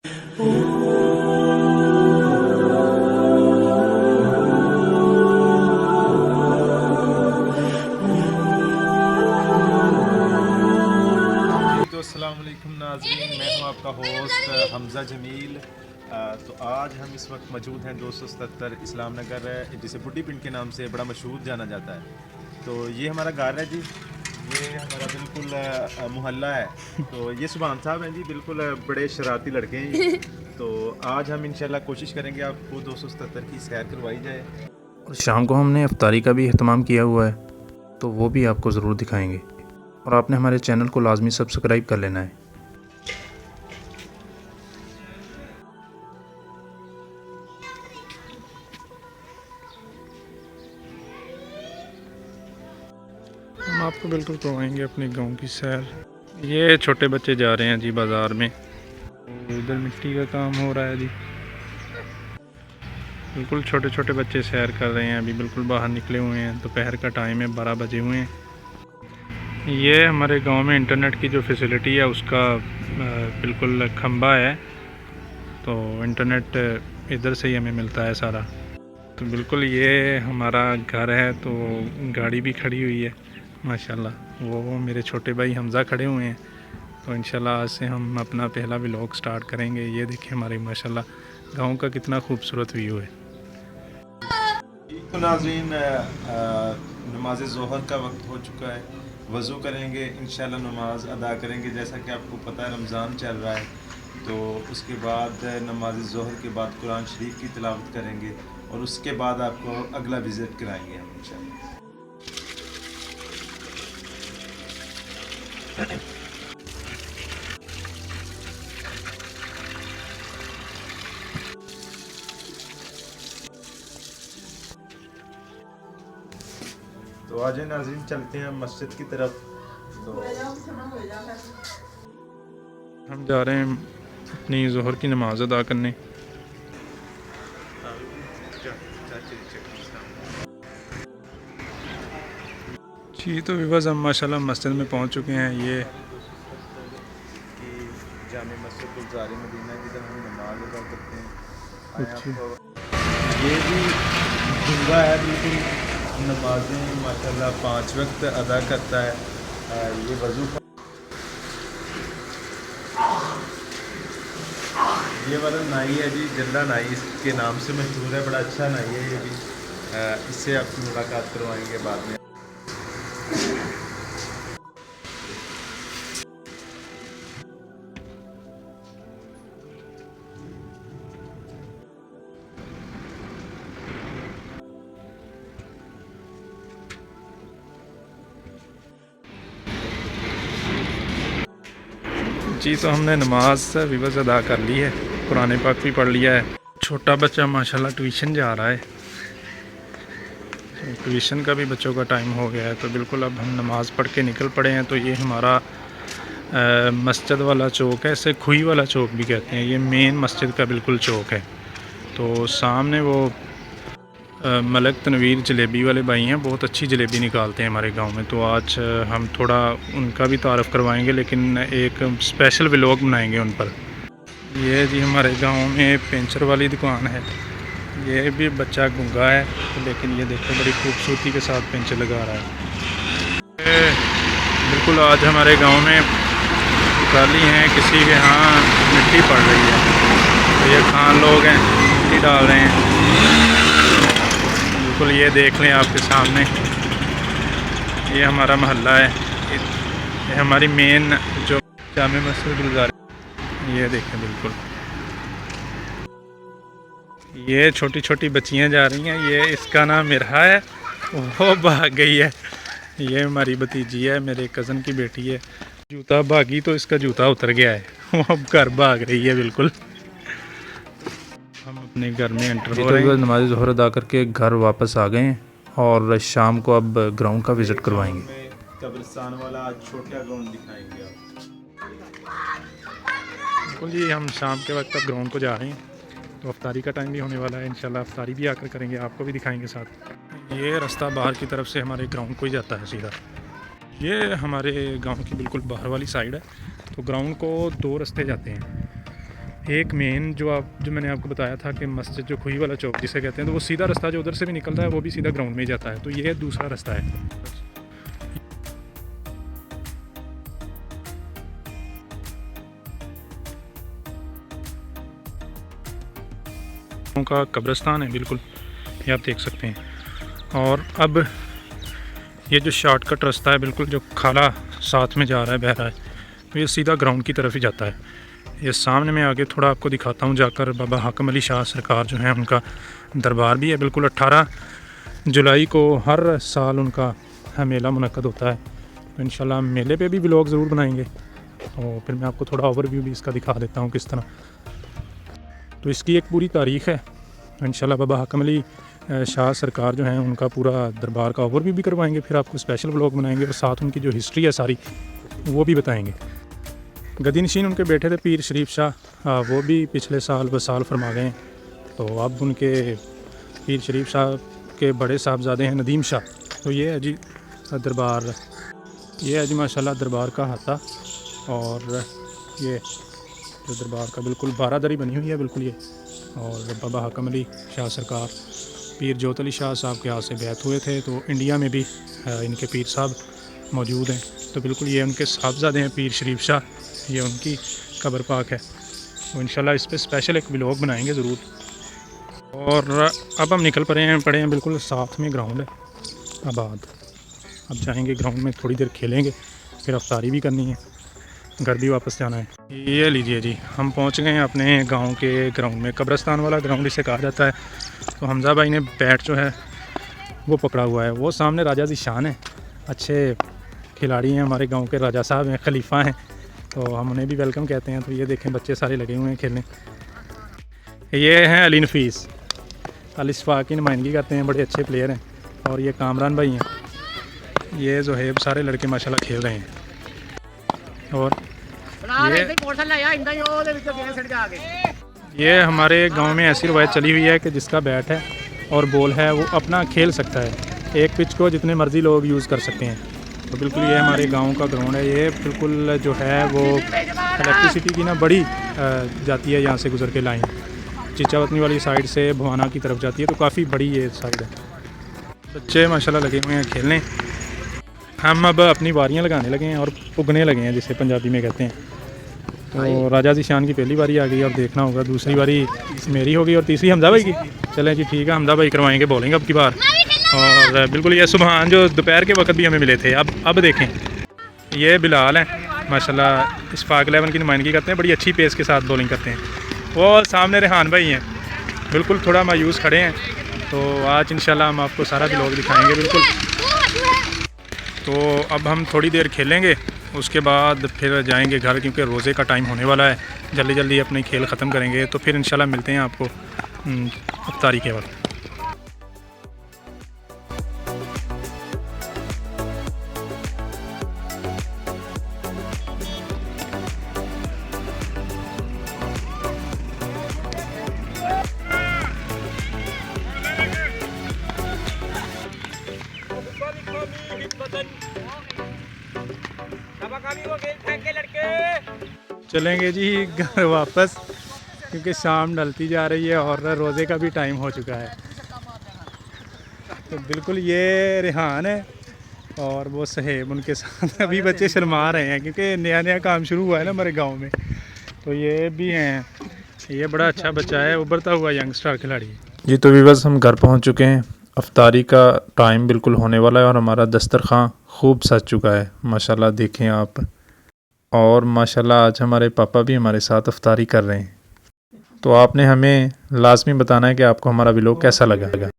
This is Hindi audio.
तो अस्सलाम वालेकुम नाज़रीन, मैं हूं आपका होस्ट हमज़ा जमील। तो आज हम इस वक्त मौजूद हैं 277 इस्लाम नगर, जिसे बुड्ढी पिंड के नाम से बड़ा मशहूर जाना जाता है। तो ये हमारा घर है जी, ये हमारा बिल्कुल मोहल्ला है। तो ये सुभान साहब हैं जी, बिल्कुल बड़े शरारती लड़के हैं ये। तो आज हम इंशाल्लाह कोशिश करेंगे आपको 277 की सैर करवाई जाए। और शाम को हमने इफ्तारी का भी अहतमाम किया हुआ है, तो वो भी आपको ज़रूर दिखाएंगे। और आपने हमारे चैनल को लाजमी सब्सक्राइब कर लेना है। हम आपको बिल्कुल करवाएंगे अपने गांव की सैर। ये छोटे बच्चे जा रहे हैं जी बाज़ार में, इधर मिट्टी का काम हो रहा है जी। बिल्कुल छोटे छोटे बच्चे सैर कर रहे हैं, अभी बिल्कुल बाहर निकले हुए हैं। दोपहर का टाइम है, 12 बजे हुए हैं। ये हमारे गांव में इंटरनेट की जो फैसिलिटी है उसका बिल्कुल खंबा है, तो इंटरनेट इधर से ही हमें मिलता है सारा। तो बिल्कुल ये हमारा घर है, तो गाड़ी भी खड़ी हुई है माशाल्लाह। वो मेरे छोटे भाई हमज़ा खड़े हुए हैं। तो इंशाल्लाह आज से हम अपना पहला व्लॉग स्टार्ट करेंगे। ये देखिए हमारे माशाल्लाह गांव का कितना खूबसूरत व्यू है। तो नाज़रीन, नमाज ज़ोहर का वक्त हो चुका है। वज़ू करेंगे, इंशाल्लाह नमाज अदा करेंगे। जैसा कि आपको पता है रमज़ान चल रहा है, तो उसके बाद नमाज ज़ोहर के बाद कुरान शरीफ की तिलावत करेंगे और उसके बाद आपको अगला विज़िट कराएंगे हम इंशाल्लाह। तो आज नाज़रीन चलते हैं मस्जिद की तरफ। तो हम जा रहे हैं अपनी ज़ोहर की नमाज़ अदा करने। जी तो विवाज़ हम माशाल्लाह मस्जिद में पहुंच चुके हैं। ये जामे मस्जिद गुलज़ार मदीना की तरफ हम नमाज अदा करते हैं। कुछ ये भी जुम्मा है, बिल्कुल नमाजें माशाल्लाह 5 वक्त अदा करता है। ये वज़ू ये वाला नाई है जी, जल्ला नाई इसके नाम से मशहूर है। बड़ा अच्छा नाई है ये भी। इससे आपकी मुलाकात करवाएंगे बाद में। जी तो हमने नमाज विवाज़ अदा कर ली है, कुरान पाक भी पढ़ लिया है। छोटा बच्चा माशाल्लाह ट्यूशन जा रहा है। ट्यूशन का भी बच्चों का टाइम हो गया है, तो बिल्कुल अब हम नमाज़ पढ़ के निकल पड़े हैं। तो ये हमारा मस्जिद वाला चौक है, इसे खुई वाला चौक भी कहते हैं। ये मेन मस्जिद का बिल्कुल चौक है। तो सामने वो मलक तनवीर जलेबी वाले भाई हैं, बहुत अच्छी जलेबी निकालते हैं हमारे गांव में। तो आज हम थोड़ा उनका भी तारफ़ करवाएंगे, लेकिन एक स्पेशल व्लॉग बनाएंगे उन पर। ये जी हमारे गांव में पेंचर वाली दुकान है। ये भी बच्चा गूंगा है, लेकिन ये देखो बड़ी खूबसूरती के साथ पेंचर लगा रहा है। बिल्कुल आज हमारे गांव में दिवाली हैं, किसी के यहाँ मिट्टी पड़ रही है। तो ये खान लोग हैं, मिट्टी डाल रहे हैं। बिल्कुल ये देख लें आपके सामने, ये हमारा मोहल्ला है। ये हमारी मेन जो जामे मस्जिद गुलज़ार, ये देखें बिल्कुल ये छोटी छोटी बच्चियां जा रही हैं। ये इसका नाम मिरहा है, वो भाग गई है। ये हमारी भतीजी है, मेरे कज़न की बेटी है। जूता भागी तो इसका जूता उतर गया है, वो अब घर भाग रही है। बिल्कुल हम अपने घर में एंटर हो रहे हैं। नमाज ज़ोहर अदा करके घर वापस आ गए हैं और शाम को अब ग्राउंड का विज़िट करवाएंगे। कब्रिस्तान वाला आज छोटा ग्राउंड दिखाएंगे आप। बिल्कुल जी, हम शाम के वक्त अब ग्राउंड को जा रहे हैं। तो अफ्तारी का टाइम भी होने वाला है, इंशाल्लाह अफ्तारी भी आकर करेंगे, आपको भी दिखाएंगे साथ। ये रास्ता बाहर की तरफ से हमारे ग्राउंड को ही जाता है सीधा। ये हमारे गांव की बिल्कुल बाहर वाली साइड है। तो ग्राउंड को 2 रास्ते जाते हैं, एक मेन जो मैंने आपको बताया था कि मस्जिद जो खुई वाला चौक जिसे कहते हैं, तो वो सीधा रास्ता जो उधर से भी निकलता है वो भी सीधा ग्राउंड में ही जाता है। तो ये दूसरा रास्ता है। का कब्रिस्तान है बिल्कुल, ये आप देख सकते हैं। और अब ये जो शॉर्टकट रास्ता है बिल्कुल, जो खाला साथ में जा रहा है, बह रहा है, तो ये सीधा ग्राउंड की तरफ ही जाता है। ये सामने में आगे थोड़ा आपको दिखाता हूँ जाकर, बाबा हाकिम अली शाह सरकार जो है उनका दरबार भी है बिल्कुल। 18 जुलाई को हर साल उनका मेला मुनक्कद होता है। तो इंशाल्लाह मेले पे भी व्लॉग ज़रूर बनाएंगे, और फिर मैं आपको थोड़ा ओवरव्यू भी इसका दिखा देता हूँ किस तरह। तो इसकी एक पूरी तारीख़ है। इंशाल्लाह बाबा हाकिम अली शाह सरकार जो हैं उनका पूरा दरबार का ओवरव्यू भी करवाएंगे, फिर आपको स्पेशल व्लॉग बनाएंगे और साथ उनकी जो हिस्ट्री है सारी वो भी बताएंगे। गद्दीनशीन उनके बेटे थे पीर शरीफ शाह, वो भी पिछले साल वसाल फरमा गए हैं। तो अब उनके पीर शरीफ शाह के बड़े साहबजादे हैं नदीम शाह। तो ये है जी दरबार, ये है जी माशाल्लाह दरबार का हाथा। और ये जो दरबार का बिल्कुल बारादरी बनी हुई है बिल्कुल ये। और बाबा हाकिम अली शाह सरकार पीर जोत अली शाह साहब के हाथ से बैत हुए थे, तो इंडिया में भी इनके पीर साहब मौजूद हैं। तो बिल्कुल ये उनके साहबजादे हैं पीर शरीफ शाह, ये उनकी कब्र पाक है। तो इंशाल्लाह इस पर स्पेशल एक व्लॉग बनाएंगे ज़रूर। और अब हम निकल पड़े हैं बिल्कुल साथ में ग्राउंड है आबाद। अब जाएंगे ग्राउंड में, थोड़ी देर खेलेंगे, फिर अफ्तारी भी करनी है, घर भी वापस जाना है। ये लीजिए जी, हम पहुंच गए हैं अपने गांव के ग्राउंड में। कब्रिस्तान वाला ग्राउंड इसे कहा जाता है। तो हमज़ा भाई ने बैट जो है वो पकड़ा हुआ है। वो सामने राजा ज़ीशान है, अच्छे खिलाड़ी हैं हमारे गांव के, राजा साहब हैं, खलीफा हैं, तो हम उन्हें भी वेलकम कहते हैं। तो ये देखें बच्चे सारे लगे हुए हैं खेलने। ये हैं अली नफीस, अल इशफाक की नुमाइंदगी करते हैं, बड़े अच्छे प्लेयर हैं। और ये कामरान भाई हैं, ये जोहेब, सारे लड़के माशाल्लाह खेल रहे हैं। और ये हमारे गांव में ऐसी रवायत चली हुई है कि जिसका बैट है और बॉल है वो अपना खेल सकता है। एक पिच को जितने मर्ज़ी लोग यूज़ कर सकते हैं। तो बिल्कुल ये हमारे गांव का ग्राउंड है। ये बिल्कुल जो है वो इलेक्ट्रिसिटी की ना बड़ी जाती है, यहाँ से गुजर के लाइन चिचावतनी वाली साइड से भवाना की तरफ जाती है। तो काफ़ी बड़ी ये साइड है। बच्चे माशाल्लाह लगे हुए हैं खेलने। हम अब अपनी बारियां लगाने लगे हैं और उगने लगे हैं, जिसे पंजाबी में कहते हैं। तो राजा ज़ीशान की पहली बारी आ गई और देखना होगा, दूसरी बारी मेरी होगी और तीसरी हमज़ा भाई की। चलें जी ठीक है, हमज़ा भाई करवाएंगे बॉलिंग अब की बार। और बिल्कुल ये सुबहान जो दोपहर के वक्त भी हमें मिले थे, अब देखें ये बिलाल हैं माशाल्लाह, इशफाक 11 की नुमाइंदगी करते हैं, बड़ी अच्छी पेस के साथ बॉलिंग करते हैं। वो सामने रेहान भाई हैं, बिल्कुल थोड़ा मायूस खड़े हैं। तो आज इंशाल्लाह हम आपको सारा व्लॉग दिखाएँगे बिल्कुल। तो अब हम थोड़ी देर खेलेंगे, उसके बाद फिर जाएंगे घर, क्योंकि रोज़े का टाइम होने वाला है। जल्दी जल्दी अपने खेल ख़त्म करेंगे, तो फिर इंशाल्लाह मिलते हैं आपको इफ्तारी के वक्त। चलेंगे जी घर वापस, क्योंकि शाम ढलती जा रही है और रोज़े का भी टाइम हो चुका है। तो बिल्कुल ये रेहान है और वो सहेब उनके साथ। अभी बच्चे शर्मा रहे हैं क्योंकि नया नया काम शुरू हुआ है ना हमारे गांव में। तो ये भी हैं, ये बड़ा अच्छा बच्चा है, उभरता हुआ यंगस्टर खिलाड़ी। जी तो व्यूअर्स हम घर पहुंच चुके हैं। अफ्तारी का टाइम बिल्कुल होने वाला है और हमारा दस्तरखान खूब सज चुका है माशाल्लाह, देखें आप। और माशाल्लाह आज हमारे पापा भी हमारे साथ अफ्तारी कर रहे हैं। तो आपने हमें लाजमी बताना है कि आपको हमारा व्लॉग कैसा लगा।